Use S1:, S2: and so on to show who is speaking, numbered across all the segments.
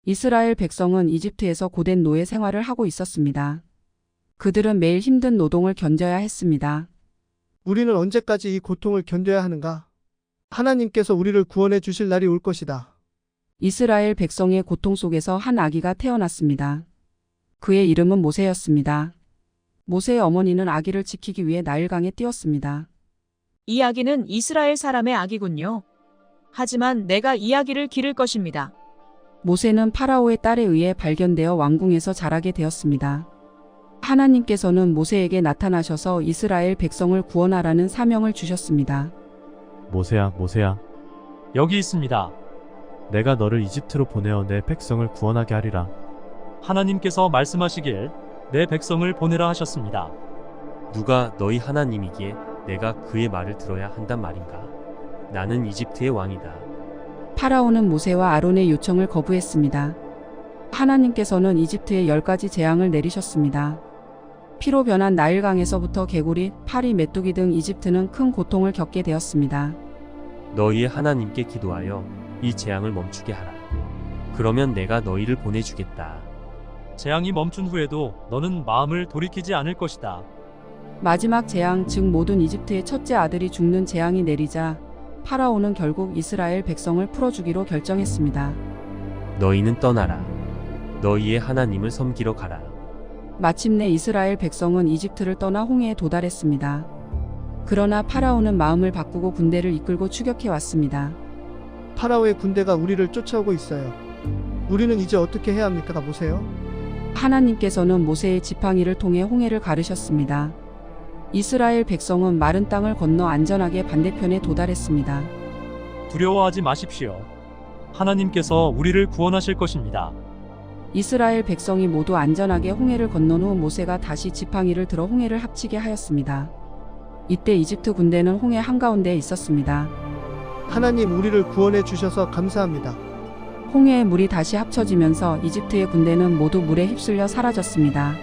S1: 이스라엘 백성은 이집트에서 고된 노예 생활을 하고 있었습니다. 그들은 매일 힘든 노동을 견뎌야 했습니다.
S2: 우리는 언제까지 이 고통을 견뎌야 하는가? 하나님께서 우리를 구원해 주실 날이 올 것이다.
S1: 이스라엘 백성의 고통 속에서 한 아기가 태어났습니다. 그의 이름은 모세였습니다. 모세의 어머니는 아기를 지키기 위해 나일강에 뛰었습니다.
S3: 이 아기는 이스라엘 사람의 아기군요. 하지만 내가 이 아기를 기를 것입니다.
S1: 모세는 파라오의 딸에 의해 발견되어 왕궁에서 자라게 되었습니다. 하나님께서는 모세에게 나타나셔서 이스라엘 백성을 구원하라는 사명을 주셨습니다.
S4: 모세야, 모세야.
S5: 여기 있습니다.
S4: 내가 너를 이집트로 보내어 내 백성을 구원하게 하리라.
S5: 하나님께서 말씀하시길 내 백성을 보내라 하셨습니다.
S6: 누가 너희 하나님이기에 내가 그의 말을 들어야 한단 말인가? 나는 이집트의 왕이다.
S1: 파라오는 모세와 아론의 요청을 거부했습니다. 하나님께서는 이집트에 10가지 재앙을 내리셨습니다. 피로 변한 나일강에서부터 개구리, 파리, 메뚜기 등 이집트는 큰 고통을 겪게 되었습니다.
S6: 너희의 하나님께 기도하여 이 재앙을 멈추게 하라. 그러면 내가 너희를 보내주겠다.
S5: 재앙이 멈춘 후에도 너는 마음을 돌이키지 않을 것이다.
S1: 마지막 재앙, 즉 모든 이집트의 첫째 아들이 죽는 재앙이 내리자 파라오는 결국 이스라엘 백성을 풀어주기로 결정했습니다.
S6: 너희는 떠나라. 너희의 하나님을 섬기러 가라.
S1: 마침내 이스라엘 백성은 이집트를 떠나 홍해에 도달했습니다. 그러나 파라오는 마음을 바꾸고 군대를 이끌고 추격해 왔습니다.
S2: 파라오의 군대가 우리를 쫓아오고 있어요. 우리는 이제 어떻게 해야 합니까? 보세요.
S1: 하나님께서는 모세의 지팡이를 통해 홍해를 가르셨습니다. 이스라엘 백성은 마른 땅을 건너 안전하게 반대편에 도달했습니다.
S5: 두려워하지 마십시오. 하나님께서 우리를 구원하실 것입니다.
S1: 이스라엘 백성이 모두 안전하게 홍해를 건넌 후 모세가 다시 지팡이를 들어 홍해를 합치게 하였습니다. 이때 이집트 군대는 홍해 한가운데에 있었습니다.
S2: 하나님, 우리를 구원해 주셔서 감사합니다.
S1: 홍해의 물이 다시 합쳐지면서 이집트의 군대는 모두 물에 휩쓸려 사라졌습니다.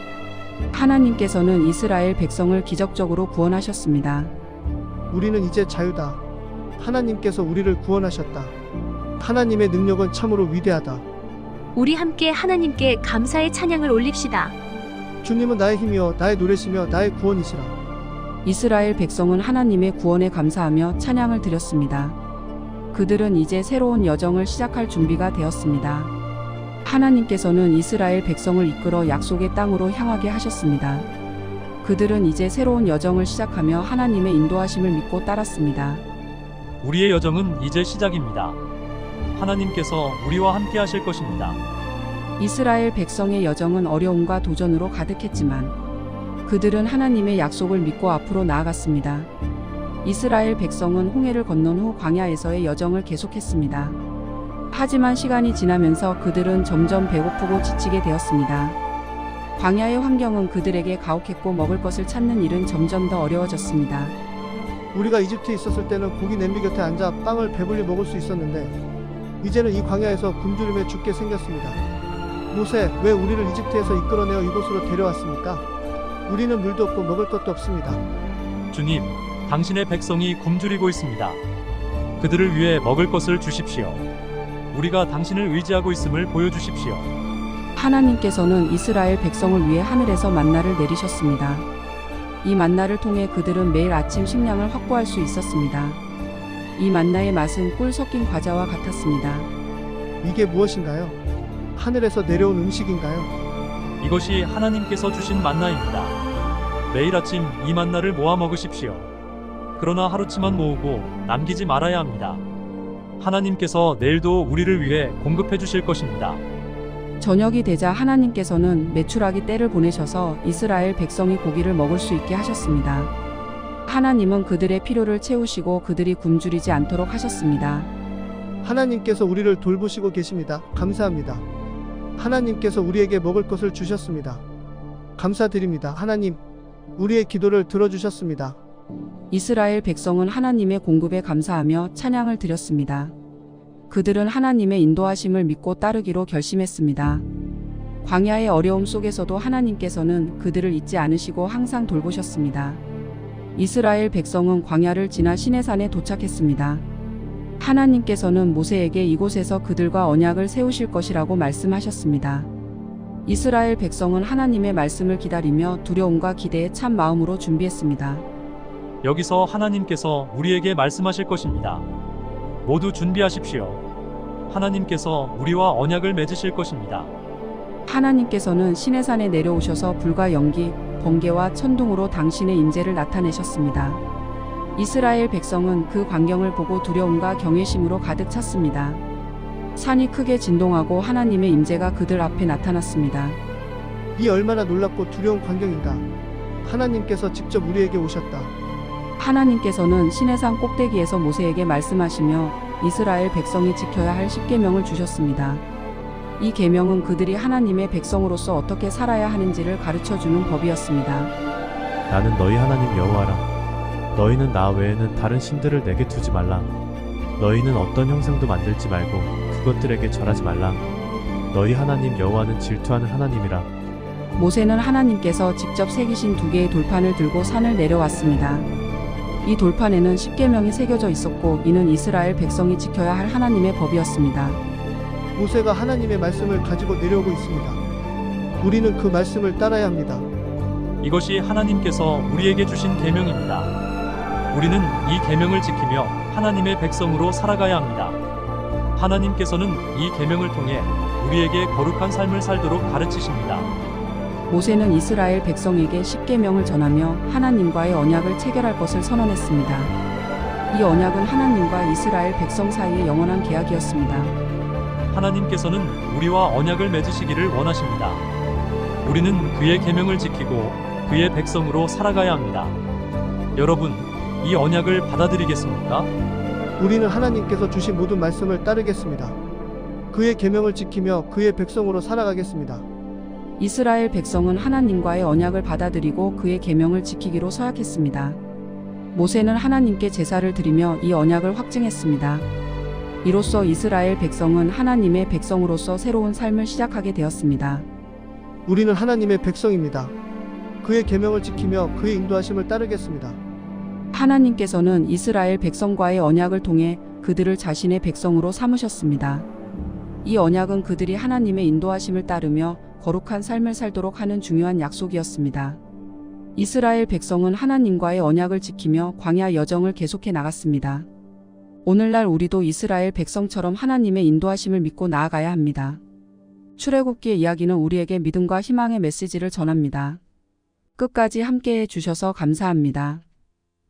S1: 하나님께서는 이스라엘 백성을 기적적으로 구원하셨습니다.
S2: 우리는 이제 자유다. 하나님께서 우리를 구원하셨다. 하나님의 능력은 참으로 위대하다.
S7: 우리 함께 하나님께 감사의 찬양을 올립시다.
S2: 주님은 나의 힘이요 나의 노래시며 나의 구원이시라.
S1: 이스라엘 백성은 하나님의 구원에 감사하며 찬양을 드렸습니다. 그들은 이제 새로운 여정을 시작할 준비가 되었습니다. 하나님께서는 이스라엘 백성을 이끌어 약속의 땅으로 향하게 하셨습니다. 그들은 이제 새로운 여정을 시작하며 하나님의 인도하심을 믿고 따랐습니다.
S5: 우리의 여정은 이제 시작입니다. 하나님께서 우리와 함께 하실 것입니다.
S1: 이스라엘 백성의 여정은 어려움과 도전으로 가득했지만 그들은 하나님의 약속을 믿고 앞으로 나아갔습니다. 이스라엘 백성은 홍해를 건넌 후 광야에서의 여정을 계속했습니다. 하지만 시간이 지나면서 그들은 점점 배고프고 지치게 되었습니다. 광야의 환경은 그들에게 가혹했고 먹을 것을 찾는 일은 점점 더 어려워졌습니다.
S2: 우리가 이집트에 있었을 때는 고기 냄비 곁에 앉아 빵을 배불리 먹을 수 있었는데 이제는 이 광야에서 굶주림에 죽게 생겼습니다. 모세, 왜 우리를 이집트에서 이끌어내어 이곳으로 데려왔습니까? 우리는 물도 없고 먹을 것도 없습니다.
S5: 주님, 당신의 백성이 굶주리고 있습니다. 그들을 위해 먹을 것을 주십시오. 우리가 당신을 의지하고 있음을 보여주십시오.
S1: 하나님께서는 이스라엘 백성을 위해 하늘에서 만나를 내리셨습니다. 이 만나를 통해 그들은 매일 아침 식량을 확보할 수 있었습니다. 이 만나의 맛은 꿀 섞인 과자와 같았습니다.
S2: 이게 무엇인가요? 하늘에서 내려온 음식인가요?
S5: 이것이 하나님께서 주신 만나입니다. 매일 아침 이 만나를 모아 먹으십시오. 그러나 하루치만 모으고 남기지 말아야 합니다. 하나님께서 내일도 우리를 위해 공급해 주실 것입니다.
S1: 저녁이 되자 하나님께서는 메추라기 떼를 보내셔서 이스라엘 백성이 고기를 먹을 수 있게 하셨습니다. 하나님은 그들의 필요를 채우시고 그들이 굶주리지 않도록 하셨습니다.
S2: 하나님께서 우리를 돌보시고 계십니다. 감사합니다. 하나님께서 우리에게 먹을 것을 주셨습니다. 감사드립니다. 하나님, 우리의 기도를 들어주셨습니다.
S1: 이스라엘 백성은 하나님의 공급에 감사하며 찬양을 드렸습니다. 그들은 하나님의 인도하심을 믿고 따르기로 결심했습니다. 광야의 어려움 속에서도 하나님께서는 그들을 잊지 않으시고 항상 돌보셨습니다. 이스라엘 백성은 광야를 지나 시내산에 도착했습니다. 하나님께서는 모세에게 이곳에서 그들과 언약을 세우실 것이라고 말씀하셨습니다. 이스라엘 백성은 하나님의 말씀을 기다리며 두려움과 기대에 찬 마음으로 준비했습니다.
S5: 여기서 하나님께서 우리에게 말씀하실 것입니다. 모두 준비하십시오. 하나님께서 우리와 언약을 맺으실 것입니다.
S1: 하나님께서는 시내산에 내려오셔서 불과 연기, 번개와 천둥으로 당신의 임재를 나타내셨습니다. 이스라엘 백성은 그 광경을 보고 두려움과 경외심으로 가득 찼습니다. 산이 크게 진동하고 하나님의 임재가 그들 앞에 나타났습니다.
S2: 이 얼마나 놀랍고 두려운 광경인가. 하나님께서 직접 우리에게 오셨다.
S1: 하나님께서는 시내산 꼭대기에서 모세에게 말씀하시며 이스라엘 백성이 지켜야 할 10계명을 주셨습니다. 이 계명은 그들이 하나님의 백성으로서 어떻게 살아야 하는지를 가르쳐주는 법이었습니다.
S4: 나는 너희 하나님 여호와라. 너희는 나 외에는 다른 신들을 내게 두지 말라. 너희는 어떤 형상도 만들지 말고 그것들에게 절하지 말라. 너희 하나님 여호와는 질투하는 하나님이라.
S1: 모세는 하나님께서 직접 새기신 2개의 돌판을 들고 산을 내려왔습니다. 이 돌판에는 10계명이 새겨져 있었고 이는 이스라엘 백성이 지켜야 할 하나님의 법이었습니다.
S2: 모세가 하나님의 말씀을 가지고 내려오고 있습니다. 우리는 그 말씀을 따라야 합니다.
S5: 이것이 하나님께서 우리에게 주신 계명입니다. 우리는 이 계명을 지키며 하나님의 백성으로 살아가야 합니다. 하나님께서는 이 계명을 통해 우리에게 거룩한 삶을 살도록 가르치십니다.
S1: 모세는 이스라엘 백성에게 10계명을 전하며 하나님과의 언약을 체결할 것을 선언했습니다. 이 언약은 하나님과 이스라엘 백성 사이의 영원한 계약이었습니다.
S5: 하나님께서는 우리와 언약을 맺으시기를 원하십니다. 우리는 그의 계명을 지키고 그의 백성으로 살아가야 합니다. 여러분, 이 언약을 받아들이겠습니까?
S2: 우리는 하나님께서 주신 모든 말씀을 따르겠습니다. 그의 계명을 지키며 그의 백성으로 살아가겠습니다.
S1: 이스라엘 백성은 하나님과의 언약을 받아들이고 그의 계명을 지키기로 서약했습니다. 모세는 하나님께 제사를 드리며 이 언약을 확증했습니다. 이로써 이스라엘 백성은 하나님의 백성으로서 새로운 삶을 시작하게 되었습니다.
S2: 우리는 하나님의 백성입니다. 그의 계명을 지키며 그의 인도하심을 따르겠습니다.
S1: 하나님께서는 이스라엘 백성과의 언약을 통해 그들을 자신의 백성으로 삼으셨습니다. 이 언약은 그들이 하나님의 인도하심을 따르며 거룩한 삶을 살도록 하는 중요한 약속이었습니다. 이스라엘 백성은 하나님과의 언약을 지키며 광야 여정을 계속해 나갔습니다. 오늘날 우리도 이스라엘 백성처럼 하나님의 인도하심을 믿고 나아가야 합니다. 출애굽기의 이야기는 우리에게 믿음과 희망의 메시지를 전합니다. 끝까지 함께해 주셔서 감사합니다.